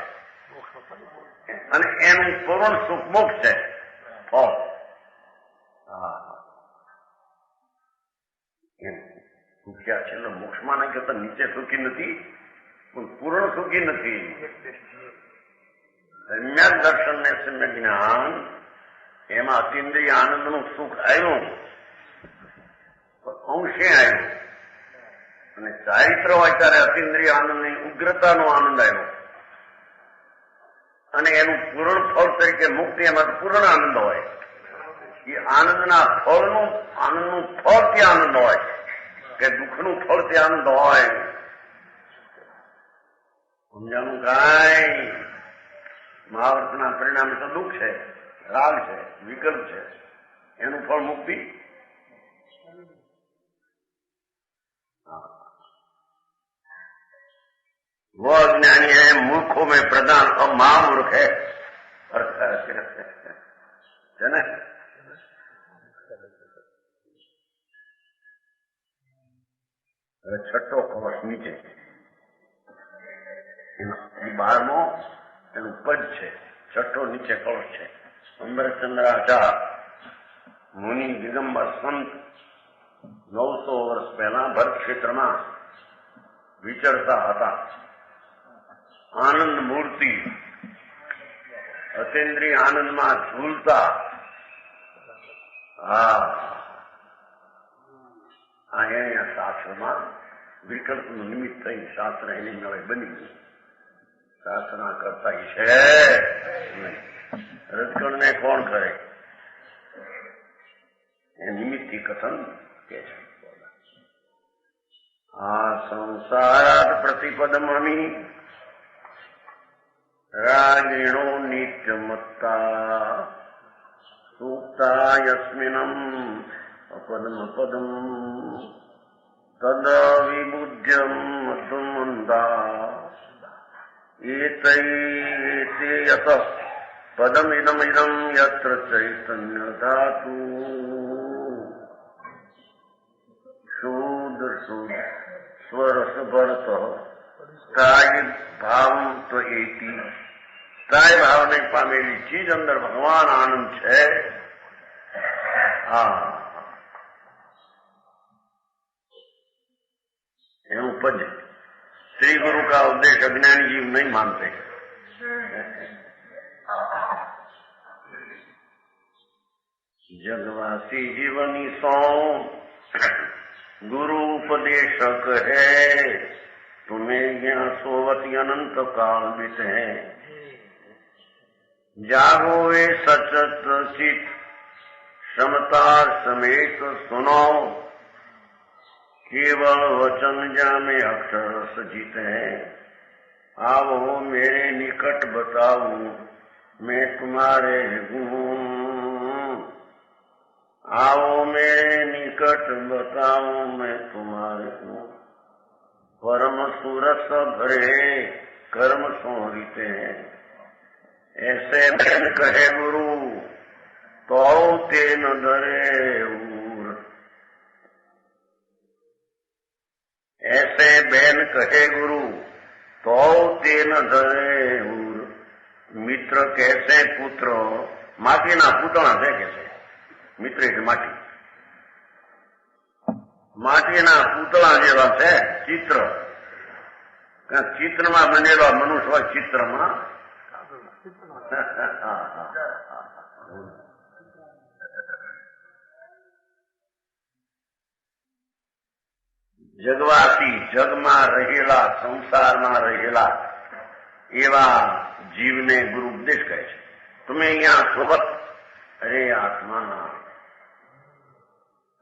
અને એનું પૂર્ણ સુખ મોક્ષ છે। સુખ્યા છે મોક્ષમાં નહીં કહેતા નીચે સુખી નથી, પણ પૂર્ણ સુખી નથી। સમ્યક દર્શન ને સમ્યક જ્ઞાન એમાં અતિન્દ્રિય આનંદનું સુખ આવ્યું, અંશે આવ્યું, અને ચારિત્ર હોય ત્યારે અતિન્દ્રિય આનંદની ઉગ્રતાનો આનંદ આવ્યો, અને એનું પૂર્ણ ફળ તરીકે મુક્તિ, એમાં પૂર્ણ આનંદ હોય। એ આનંદના ફળનું આનંદનું ફળ ત્યાં આનંદ હોય કે દુઃખનું ફળ ત્યાં આનંદ હોય। સમજાનું કાંઈ મહાવર્તના પરિણામે તો દુઃખ છે, રાગ છે, વિકલ્પ છે, એનું ફળ મુક્તિ। वो अज्ञानी है मूर्खों में प्रधान, और महामूर्ख है है ना। હવે છઠ્ઠો કવચ નીચે 12મો એનું પદ છે, છઠ્ઠો નીચે કવચ છે। અમરચંદ્રાચાર્ય મુનિ દિગંબર સંત 900 વર્ષ પહેલા ભરત ક્ષેત્રમાં વિચરતા હતા। આનંદ મૂર્તિ અતિન્દ્રિય આનંદમાં ઝૂલતા। અહીંયા શાસ્ત્રમાં વિકલ્પનું નિમિત્ત થઈ શાસ્ત્ર એની મેળે બની ગયું। શાસ્ત્રના કરતા છે રજગણને કોણ કરે, એ નિમિત્તી કથન કે છે। આ સંસારાત પ્રતિપદમમી રાગીણો નિત્યમત્તા સૂક્તા યસ્મિનમ અપદમ પદમ તદ વિબુદ્ધ્યમ મધુમંદા એતૈતે યત પદમિદમિદમ યત્ર ચૈતન્ય ધાતુ શુદ્ધ શુદ્ધ સ્વરસ ભરત સ્થાયી ભાવ તો એથી સ્થાયી ભાવને પામેલી ચીજ અંદર ભગવાન આનંદ છે। એનું પદ श्री गुरु का उपदेश अज्ञानी जीव नहीं मानते। जगवासी जीवनी सौ गुरु उपदेशक है, तुम्हें ज्ञान सोवती अनंत काल बीत है। जागो वे सचत चित समता समेत सुनो, केवल वचन जामे अक्षर सजित है। आओ मेरे निकट बताऊं मैं तुम्हारे गुण, आओ मेरे निकट बताऊं मैं तुम्हारे गुण। परम सुरस भरे कर्म सोहरिते ऐसे बैन कहे गुरु तो तेन धरे उर। ऐसे बैन कहे गुरु तो तेन धरे उर। मित्र कैसे पुत्र माटीना पूतळा છે કે છે મિત્ર એટલે માટી માટીના પૂતળા જેવા છે ચિત્ર ચિત્રમાં બનેલો મનુષ્ય હોય ચિત્રમાં જગવાસી જગમાં રહેલા સંસારમાં રહેલા એવા જીવને ગુરુ ઉપદેશ કહે છે તમે અહીંયા સ્વબત અરે આત્મા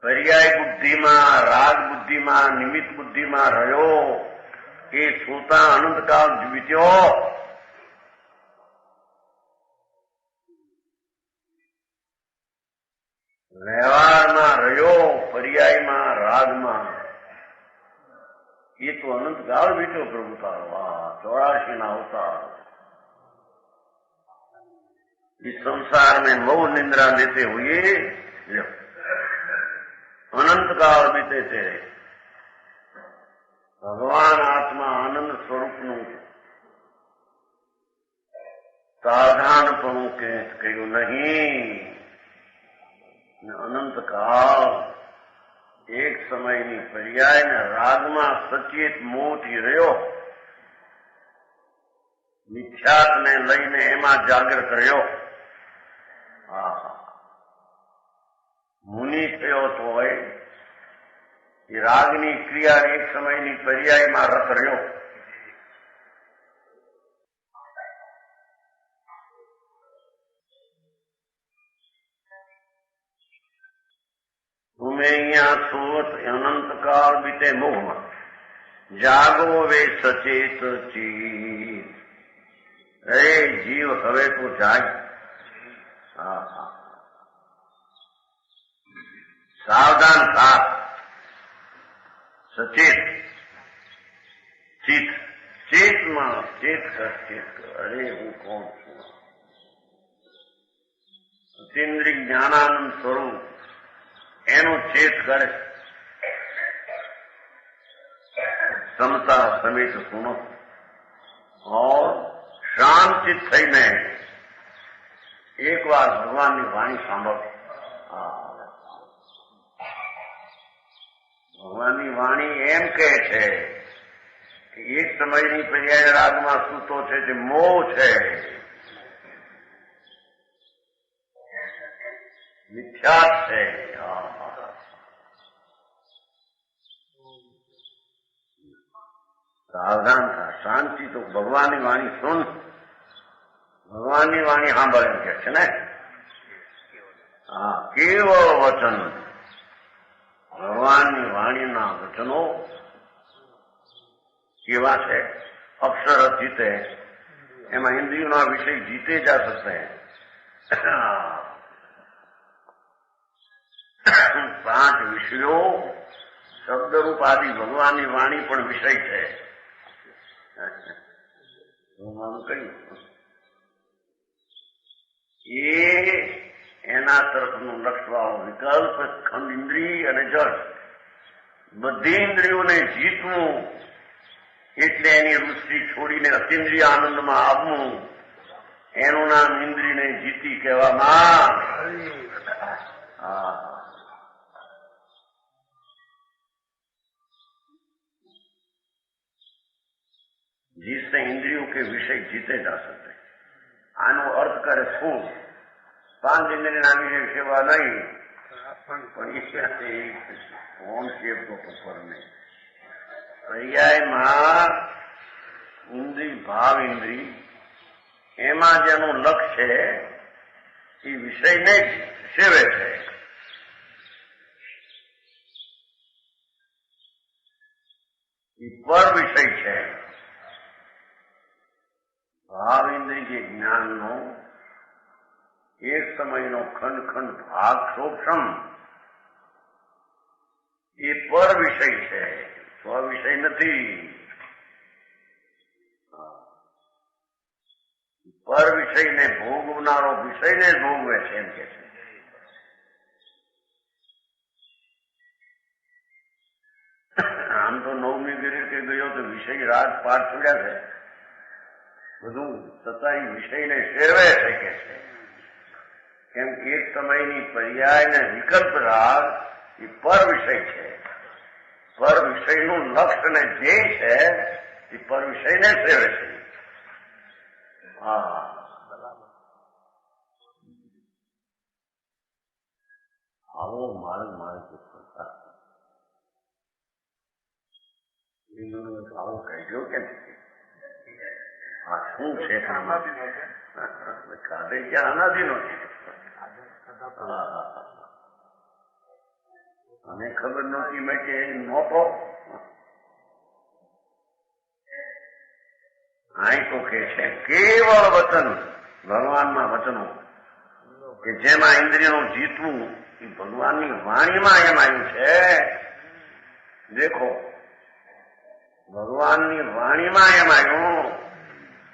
પર્યાય બુદ્ધિમાં રાગ બુદ્ધિમાં નિમિત્ત બુદ્ધિમાં રહ્યો એ છોતા અનંતકાળ જીવ્યો વ્યવહારમાં રહ્યો પર્યાયમાં રાગમાં ये तो अनंत काल बीतो प्रभु तारो 84 ना अवतार। इस संसार में मऊ निंद्रा लेते हुए अनंत काल बीते थे। भगवान आत्मा आनंद स्वरूप नु साधारणपणु कहू नहीं अनंत काल एक समयनी पर्याय ने रागમાં સચેત મોટી રહ્યો મિથ્યાત્વને લઈને એમાં જાગૃત રહ્યો મુનિ થયો તો હોય એ રાગની ક્રિયા એક સમયની પર્યાયમાં રત રહ્યો तुम्हें यहाँ सोत अनंत काल बीते मोह में जागो वे सचेत चीत। अरे जीव हवे तो जाग सावधान था सचेत चित चेत में चेत कर अरे हूँ कौन छू अतीन्द्रिय ज्ञानानंद स्वरूप एनु चेत करे समता समेत सुनो और शांति थईने एक बार भगवान की वाणी सांभळो। भगवान की वाणी एम कहे छे कि एक समयनी पर्याय रागमां सूतो छे जे मोह छे मिथ्यात छे सावधान था शांति तो भगवान की वाणी सुन भगवान की वाणी सांभळ एम कहे छे ने केवल वचन भगवान की वाणी ना वचनों केवा छे अक्षर जीते एमां इंद्रियों विषय जीते जा सकते हैं। 5 विषयों शब्द रूप आदि भगवान की वाणी पण विषय है। एना तरफનું લક્ષવાળો વિકલ્પ ખંડ ઇન્દ્રિય અને જળ બધી ઇન્દ્રિયોને જીતવું એટલે એની વૃષ્ટિ છોડીને અતિન્દ્રિય આનંદમાં આવવું એનું નામ ઇન્દ્રિયને જીતી કહેવામાં। जिससे इंद्रियों के विषय जीते जा सकते आनो अर्थ करे શું 5 इंद्रियों विषय सेवा नहीं પણ कौन શબ્દ પર નહીં પર્યાયમાં ઇન્દ્રિય ભાવ ઇન્દ્રિય એમાં જેનું લક્ષ્ય છે એ વિષયને સેવે છે। એ પર વિષય છે ભાવ ઇન્દ્રિય જ્ઞાનનો એક સમયનો ખંડ ખંડ ભાગ સૂક્ષ્મ એ પર વિષય છે, સ્વ વિષય નથી. પર વિષયને ભોગવનારો વિષયને જ ભોગવે છે એમ કે છે. આમ તો નવમી ગીરી કે ગયો તો વિષય રાજ પાઠ છોડ્યા છે બધું, છતાં વિષયને શેરવે છે કે છે. કેમ એક સમયની પર્યાય ને વિકલ્પ રાગ એ પર વિષય છે. પર વિષયનું લક્ષ્ય ને જે છે એ પર વિષયને સેવે છે. હા, આવો માર્ગ માર્ગ આવું કહેજો કે આ શું છે? કાઢે ક્યાં અનાદિ નથી. મને ખબર નહોતી મેં કે નહોતો. અહીં તો કે છે કેવળ વચન, ભગવાનના વચનો કે જેમાં ઇન્દ્રિયનું જીતવું એ ભગવાનની વાણીમાં એમ આવ્યું છે. દેખો, ભગવાનની વાણીમાં એમ આવ્યું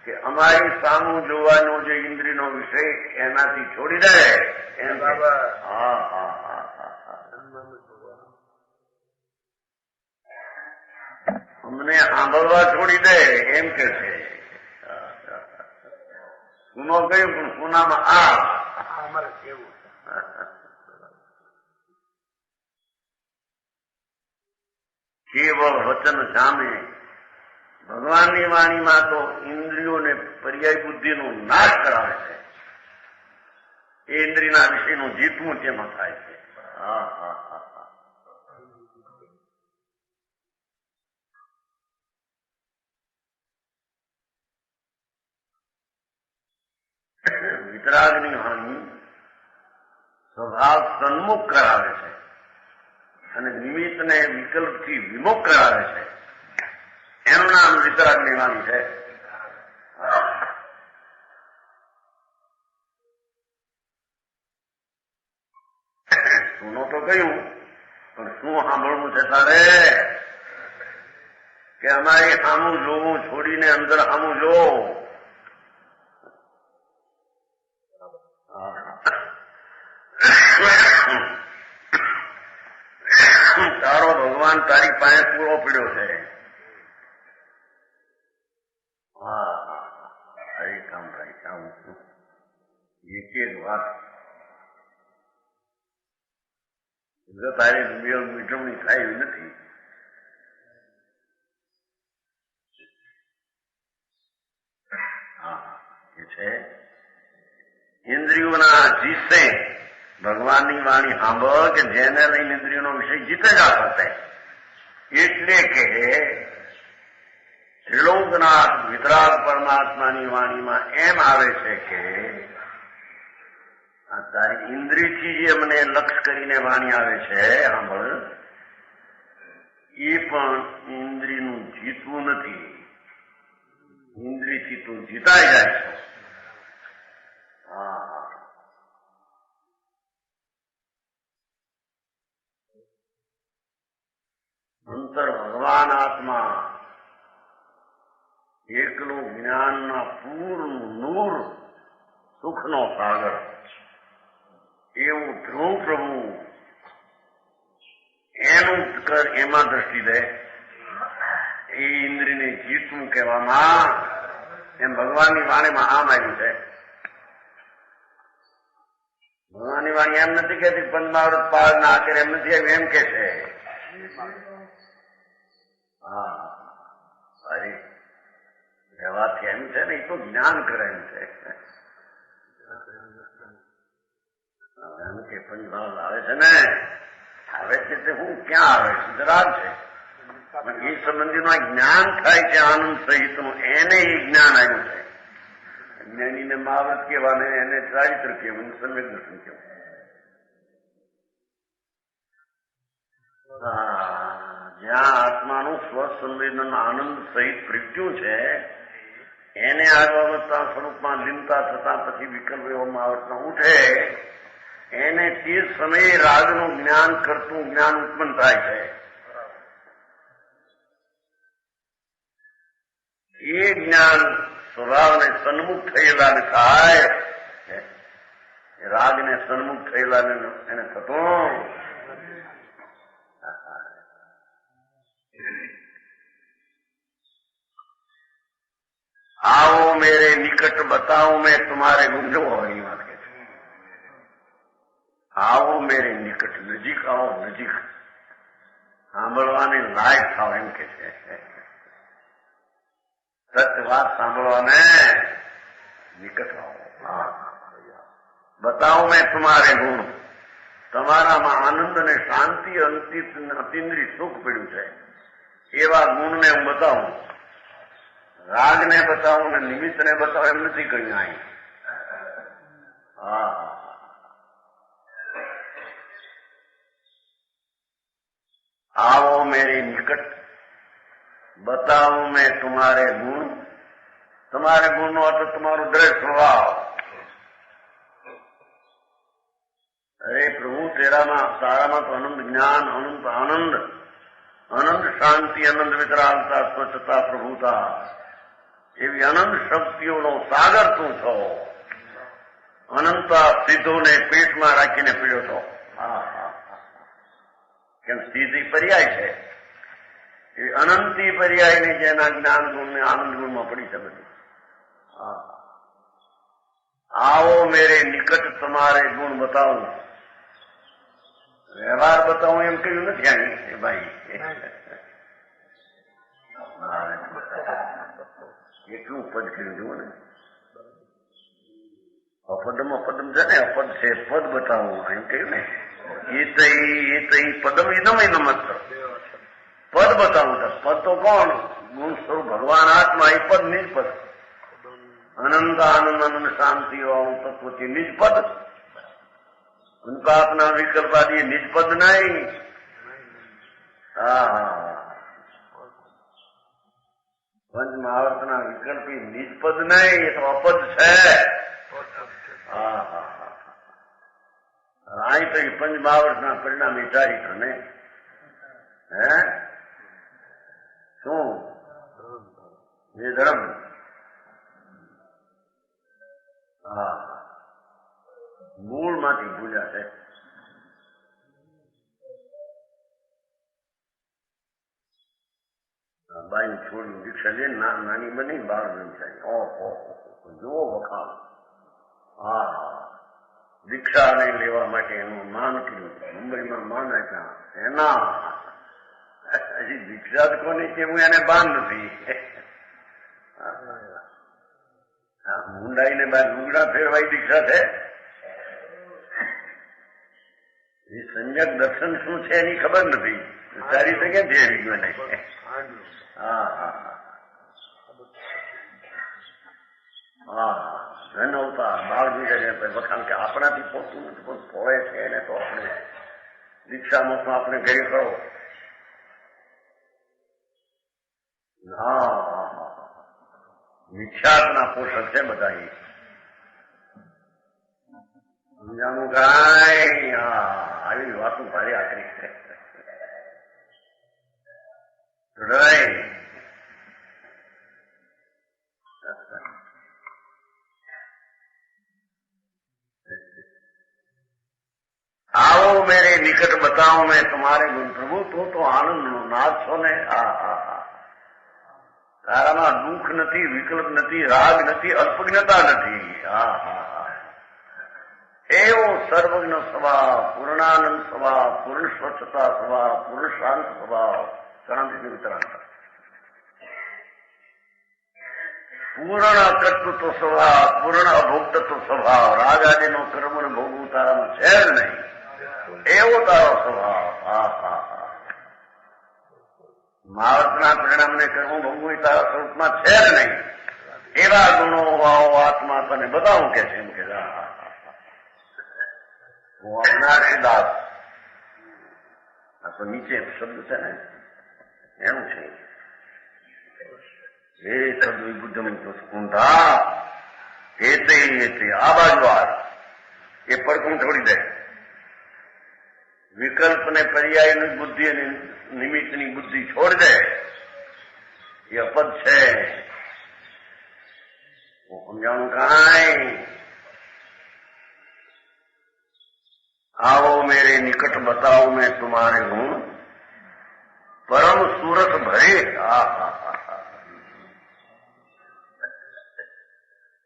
કે અમારી સામું જોવાનો જે ઇન્દ્રિયનો વિષય એનાથી છોડી દે એમ. હા હા હા હા, અમને સાંભળવા છોડી દે એમ કે છે. સુનો કહ્યું પણ સુનામાં આ અમારે કેવું કેવળ વચન જામે. ભગવાનની વાણીમાં તો ઇન્દ્રિયોને પર્યાય બુદ્ધિનો નાશ કરાવે છે. એ ઇન્દ્રિયના વિષયનું જીતવું તેમાં થાય છે. હા હા હા હા, વિતરાગની વાણી સ્વભાવ સન્મુખ કરાવે છે અને નિમિત્તને વિકલ્પથી વિમુખ કરાવે છે. એનું નામ વિતરાગની વાણી છે. સુનો તો કહ્યું પણ શું સાંભળવું છે તારે? કે અમારે સામું જોવું છોડીને અંદર સામું જોવો. તારો ભગવાન તારી પાસે પૂરો પડ્યો છે. હા હા, હરી કામ રાઈ કામ. એક એક વાત તારી મીઠવણી થાય એવી નથી. હા, એ છે ઇન્દ્રિયોના જીતે ભગવાનની વાણી સાંભળ કે જેને લઈને ઇન્દ્રિયોનો વિષય જીતે જ આપશે. એટલે કે ત્રિલોકનાથ વિતરાગ પરમાત્માની વાણીમાં એમ આવે છે કે આ તારી ઇન્દ્રિયથી જે મને લક્ષ કરીને વાણી આવે છે સાંભળ, એ પણ ઇન્દ્રિયનું જીતવું નથી. ઇન્દ્રિયથી તું જીતાઈ જાય છે. હા, અંતર ભગવાન આત્મા એકલો જ્ઞાનના પૂરનું નૂર સુખનો સાગર એવું ધ્રુવ પ્રભુ એનું કર એમાં દ્રષ્ટિ દે. એ ઇન્દ્રિયને જીતવું કહેવામાં એમ ભગવાનની વાણીમાં આમ આવ્યું છે. ભગવાનની વાણી એમ નથી કહેતી પંચમહાવૃત પાર ના કરે, એમ નથી આવ્યું, એમ કે છે. હા, સારી કહેવાથી એમ છે ને, એ તો જ્ઞાન કરે એમ છે. એમ કે પંચમહાવૃત આવે છે ને, આવે છે તે હું ક્યાં આવે છે? જરાક છે પણ એ સંબંધીનું જ્ઞાન થાય છે આનંદ સહિતનું, એને એ જ્ઞાન આવ્યું છે. જ્ઞાનીને મહાવૃત કહેવાને, એને ચારિત્ર કહેવું, સમ્યક દર્શન કહેવું. જ્યાં આત્માનું સ્વસંવેદન આનંદ સહિત પ્રગટ્યું છે એને આ બાબતમાં સ્વરૂપમાં લીનતા થતા પછી વિકલ્પ એવો માવર્તમાં ઉઠે એને તે સમયે રાગનું જ્ઞાન કરતું જ્ઞાન ઉત્પન્ન થાય છે. એ જ્ઞાન સ્વભાવને સન્મુખ થયેલાને થાય, રાગને સન્મુખ થયેલાને એને થતું. आओ मेरे निकट बताओ मैं तुम्हारे गुण. जो होनी बात कहते आओ मेरे निकट, नजीक आओ, नजीक સાંભળવાની લાયક થાવ એમ કે છે. સત્ય વાત સાંભળવાને નિકટ આવો. बताओ मैं तुम्हारे गुण. તમારામાં આનંદ અને શાંતિ અતિન્દ્રિય સુખ પડ્યું છે એવા ગુણને હું બતાવું. રાગને બતાવું ને નિમિત્તને બતાવું એમ નથી કહ્યું અહીં. હા, आओ मेरे निकट बताऊं मैं तुम्हारे गुण. तुम्हारे गुण નો અર્થ તમારો દ્રઢ સ્વભાવ. અરે પ્રભુ તારામાં તો અનંત જ્ઞાન, અનંત આનંદ, અનંત શાંતિ, અનંત વિતરાગતા, સ્વચ્છતા, પ્રભુતા એવી અનંત શક્તિઓનો સાગર તું છો. અનંત સિદ્ધોને પેટમાં રાખીને પીડ્યો છો. કેમ સિદ્ધિ પર્યાય છે એ અનંતી પર્યાયની જેના જ્ઞાન ગુણ ને આનંદ ગુણમાં પડી છે બધું. आओ मेरे નિકટ તમારે ગુણ બતાવું. વ્યવહાર બતાવું એમ કહ્યું નથી અહીં ભાઈ. એટલું પદ કર્યું જુઓ ને. અપદમાં પદમ છે ને, અપદ છે પદ બતાવું એમ કહ્યું ને. એ તઈ પદમ ઇદમ નમસ્તર. પદ બતાવું તો પદ તો કોણ? ગુણ સ્વરૂપ ભગવાન આત્મા. એ પદ નિજ પદ. अनंत आनंद आनंद शांति और तत्व की निज पद. उनका अपना विकल्प आदि निज पद नहीं. पंच महावर्तना विकल्पी निज पद नहीं, ये तो अपद है. आई तो ये पंच महावर्तना परिणाम विचारी करने है शू ये धर्म. મૂળમાંથી ભૂલ્યા છે. બાઈ છોડી દીક્ષા લે નાની બની 12 થાય. ઓહો જુઓ વખાણ. દીક્ષા નહીં લેવા માટે એનું માન કર્યું. મુંબઈમાં માન આપ્યા એના. હજી દીક્ષા જ કોની કેવું એને ભાન નથી. મુંડાઈને બાર લુગડા ફેરવાઈ દીક્ષા છે. એ સંજક દર્શન શું છે એની ખબર નથી. વિચારી શકે છે વિજ્ઞાને. ધન અવતાર બાળ બીજા વખાણ કે આપણાથી પોતું નથી પણ પોળે છે એને તો આપણે દીક્ષામાં તો આપણે ગઈ કરો. વિખ્યાતના પોષક છે બધા. સમજાણું કાંઈ આવી વાતો ભારે આકરી છે. आओ मेरे निकट बताओ मैं तुम्हारे गुण. प्रभु तो आनंद નો નાદ છો ને. તારામાં દુઃખ નથી, વિકલ્પ નથી, રાગ નથી, અલ્પજ્ઞતા નથી. એવો સર્વજ્ઞ સ્વભાવ, પૂર્ણાનંદ સ્વભાવ, પૂર્ણ સ્વચ્છતા સ્વભાવ, પૂર્ણ શાંત સ્વભાવ, શાંતિ વિતરાંત, પૂર્ણ કર્તૃત્વ સ્વભાવ, પૂર્ણ અભોક્તત્વ સ્વભાવ, રાગ આદિનો કર્મ ને ભોગવું તારામાં છે જ નહીં. એવો તારો સ્વભાવ. મહાવર્તના પરિણામને કરવું ભોગવું તારા સ્વરૂપમાં છે જ નહીં. એવા ગુણો આત્મા તને બતાવું કે છે. એમ કે હું અવિનાશી દાસ. આ તો નીચે શબ્દ છે ને એનું છે. એ શબ્દ બુદ્ધમ તો સ્કુંઠા એતે આ બાજુ હાલ એ પડકું છોડી દે. વિકલ્પને પર્યાયની બુદ્ધિ અને નિમિત્તની બુદ્ધિ છોડી દે. એ અપદ છે. હું સમજાણું કાંઈ. आओ मेरे निकट बताओ मैं तुम्हारे गुण परम सूरत भरे.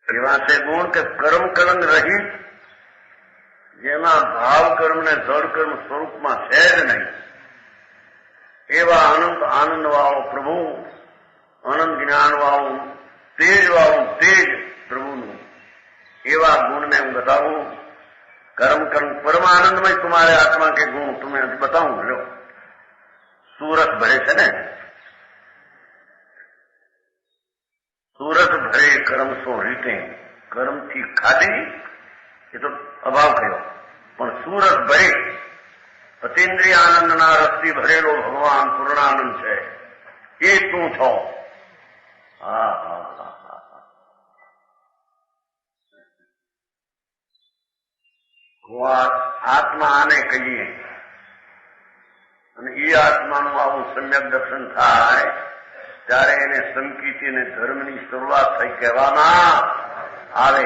એવા છે ગુણ કે કર્મ કલંક રહિત, જેમાં ભાવ કર્મ ને જળ કર્મ સ્વરૂપમાં છે જ નહીં, એવા અનંત આનંદ વાળો પ્રભુ, અનંત જ્ઞાન વાળું તેજ વાળું તેજ પ્રભુનું, એવા ગુણને હું બતાવું. कर्म कर्म परमानंदमय तुम्हारे आत्मा के गुण तुम्हें बताऊं. लो सूरत भरे છે ને, सूरत भरे कर्म सो રીતે કર્મથી ખાધી એ તો અભાવ કયો, પણ સુરત ભરે અતિન્દ્રિય આનંદના રસથી ભરેલો ભગવાન પૂર્ણાનંદ છે એ તું છો. હા હા હા. આત્મા આને કહીએ અને એ આત્માનું આવું સમ્યક દર્શન થાય ત્યારે એને સંકિતિ અને ધર્મની શરૂઆત થઈ કહેવામાં આવે.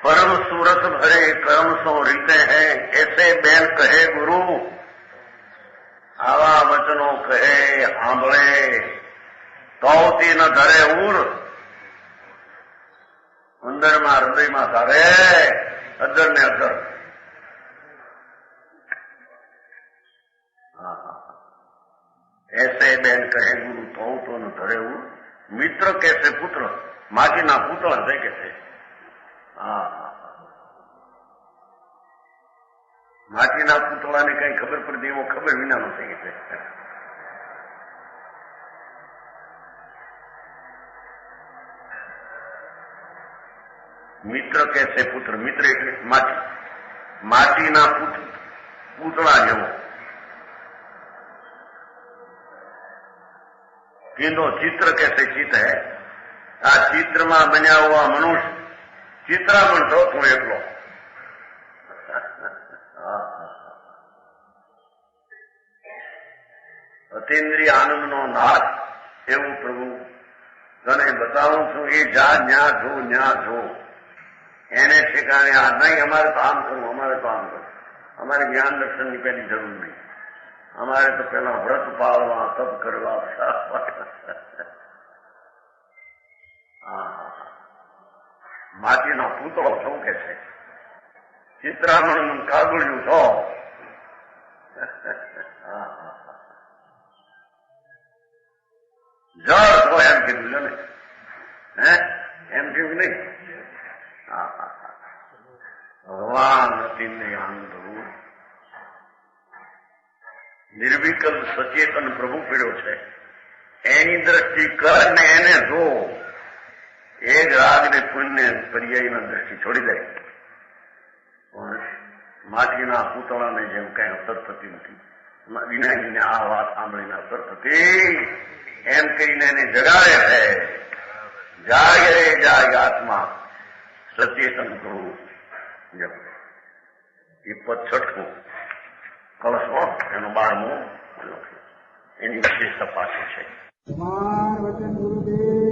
परम सूरत भरे कर्म सो रीते हैं ऐसे बैन कहे गुरु. आवा वचनो कहे सांभळे तौती न धरे उर. અંદરમાં હૃદયમાં ધારે અદર ને અદર. ऐसे બેન કહે ગુરુ તો ન ધરે ઉર. મિત્ર કેસે પુત્ર, માટીના પૂતળા છે કે છે. માટીના પૂતળાને કઈ ખબર પડતી એવો ખબર વિનાનો છે કે છે. મિત્ર કેસે પુત્ર, મિત્ર એટલે માટી, માટીના પૂતળા જેવો. किंतु चित्र कैसे चित है. आ चित्र में बन्या हुआ मनुष्य चित्रामण थो तू एकलो. અતિન્દ્રિય આનંદનો નાથ એવું પ્રભુ તને બતાવું છું. એ જા ન્યા જો ન્યા જો. એને ઠેકાણે આ નહીં અમારે તો આમ કરવું, અમારે તો આમ કરવું. અમારે જ્ઞાન દર્શનની પેલી જરૂર નહીં. અમારે તો પેલા વ્રત પાળવા, તપ કરવા. માટીનો પૂતળો શું કે છે, ચિત્રામણ કાગળિયું છો. જળ છો એમ કીધું છે ને. હે એમ કીધું નહીં. ભગવાન અતિન્દ્રિય આનંદ નિર્વિકલ્પ સચેતન પ્રભુ પીડ્યો છે. એની દ્રષ્ટિ કર ને એને જો. એ જ રાગ ને પુણ્ય પર્યાયના દ્રષ્ટિ છોડી દે. પણ માટીના પૂતળાને જેમ કઈ અસર થતી નથી. વિનાયકને આ વાત સાંભળીને અસર થતી એમ કહીને એને જગાડે છે. જાગે રે જાગે આત્મા સચેતન પ્રભુ. એ પદ છઠવું કળશો એનો 12મો એની વિશેષ તપાસ છે. વચન ગુરુદેવ